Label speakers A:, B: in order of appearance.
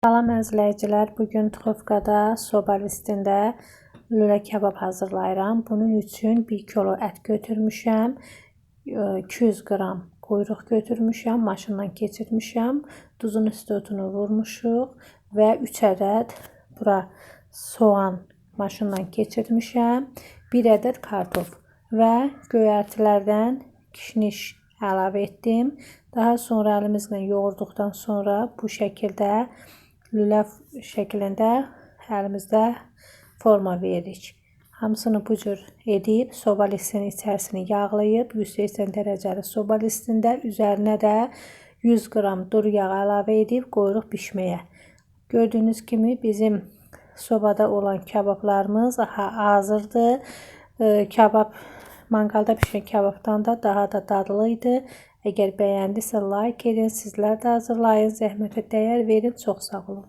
A: Salam əzizləyicilər, bugün Tuxovkada soba listində lülə kebab hazırlayıram. Bunun üçün 1 kilo ət götürmüşəm, 200 qram quyruq götürmüşəm, maşından keçirmişəm, duzun istotunu vurmuşuq və 3 ədəd bura soğan maşından keçirmişəm, 1 ədəd kartof və göyərtilərdən kişniş əlavə etdim. Daha sonra əlimizlə yoğurduqdan sonra bu şəkildə lülə şəklində əlimizdə forma veririk. Hamısını bu cür edib soba listinin içərisini yağlayıb 180 dərəcəli soba listində üzərinə də 100 qram dur yağ əlavə edib qoyuruq bişməyə. Gördüyünüz kimi bizim sobada olan kebablarımız hazırdır. Kebab manqalda pişən kebabdan da daha da dadlı idi. Əgər bəyəndisə like edin, sizlər də hazırlayın, zəhmətə dəyər verin. Çox sağ olun.